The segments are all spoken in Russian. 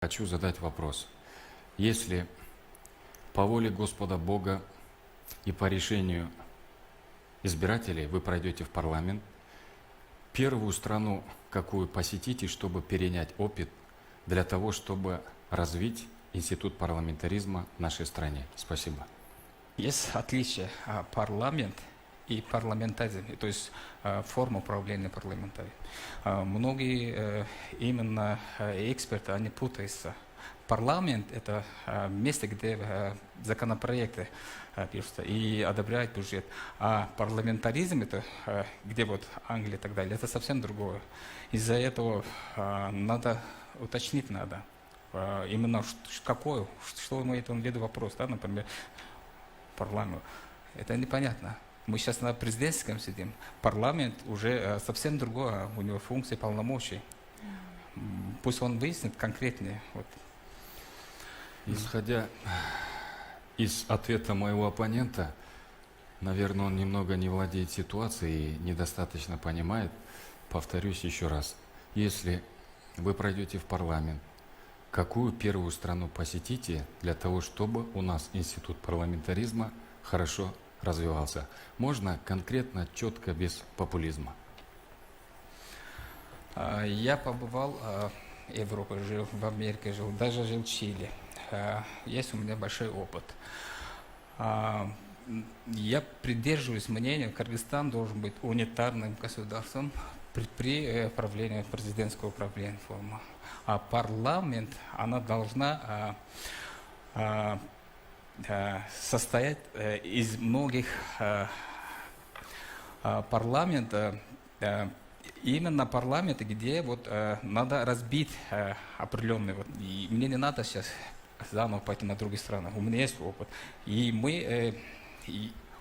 Хочу задать вопрос. Если по воле Господа Бога и по решению избирателей вы пройдете в парламент, первую страну, какую посетите, чтобы перенять опыт для того, чтобы развить институт парламентаризма в нашей стране? Спасибо. Есть отличие парламент и парламентаризм, то есть форма управления парламентарием. Многие именно эксперты, они путаются. Парламент – это место, где законопроекты пишутся и одобряют бюджет. А парламентаризм – это где вот Англия и так далее. Это совсем другое. Из-за этого надо уточнить надо. Именно какое, что имеет в виду вопрос, да, например, парламент. Это непонятно. Мы сейчас на президентском сидим. Парламент уже совсем другое, у него функции полномочий. Пусть он выяснит конкретнее. Вот. Исходя из ответа моего оппонента, наверное, он немного не владеет ситуацией и недостаточно понимает. Повторюсь еще раз. Если вы пройдете в парламент, какую первую страну посетите для того, чтобы у нас институт парламентаризма хорошо развивался? Можно конкретно, четко, без популизма. Я побывал в Европе, жил в Америке, жил, даже жил в Чили. Есть у меня большой опыт. Я придерживаюсь мнения, Кыргызстан должен быть унитарным государством при правлении президентского управления формы. А парламент, она должна состоять из многих парламентов, именно парламенты, где вот надо разбить определенные. Вот, и мне не надо сейчас заново пойти на другие страны. У меня есть опыт. И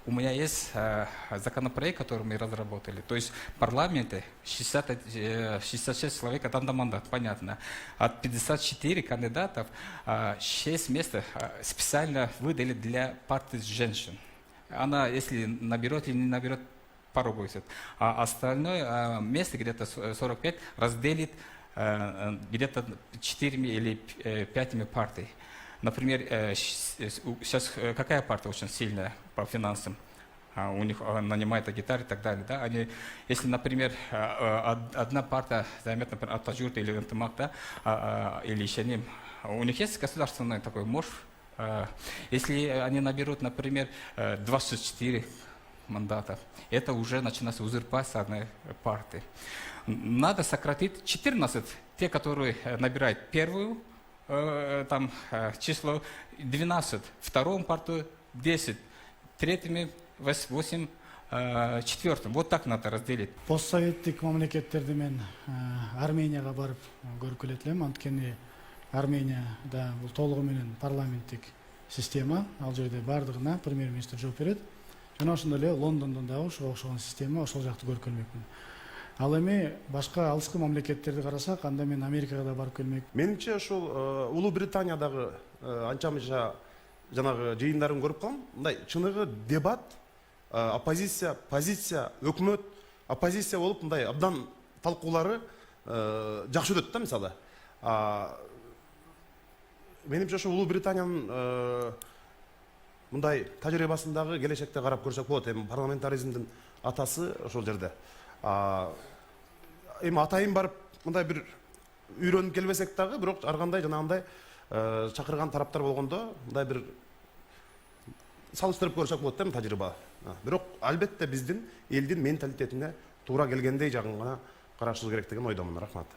у меня есть законопроект, который мы разработали. То есть парламенты 66 человек, это на мандат, понятно. От 54 кандидатов 6 мест специально выдали для партии женщин. Она, если наберет или не наберет, попробует. А остальное место, где-то 45, разделит где-то 4 или 5 партий. Например, сейчас какая партия очень сильная по финансам? У них нанимают гитары и так далее. Да? Они, если, например, одна партия займет, например, Атажюрт или Антымак, да, или Ишеним, у них есть государственный такой мощь. Если они наберут, например, 24 мандатов, это уже начинается узурпация одной партии. Надо сократить 14, те, которые набирают первую, там число 12, второму партию 10, третьими 8, четвертым. Вот так надо разделить. Постсоветтик мамлекеттерди мен Арменияга барып көргүлө элем. Анткени Арменияда бул толугу менен парламенттик система. Ал жерде бардыгына премьер-министр жооп берет. Жана ошондой эле Лондондон дагы ушуга окшогон система, ошол жакты көргөнмөкмүн. Ал эми башка алыскы мамлекеттерди карасак, анда мен Америкага да барып келмек. Менимче ошол Улуу Британиядагы анча мынча жанагы жыйындарын көрүп калам. Мындай чыныгы дебат, оппозиция, позиция, өкмөт, оппозиция болуп мындай абдан талкуулары жакшы өтөт да, мисалы. Менимче ошо Улуу Британиянын мындай тажрыйбасындагы келечекте карап көрсөк болот. Эми парламентаризмдин атасы ошол жерде. Эми атайын барып мындай бир үйрөнүп келбесек дагы, бирок ар кандай жанагындай чакырган тараптар болгондо мындай бир салыштырып көрсөк болот да тажрыйба. Бирок албетте биздин элдин менталитетине туура келгендей жагын гана карашыбыз керек деген ойдомун. Рахмат.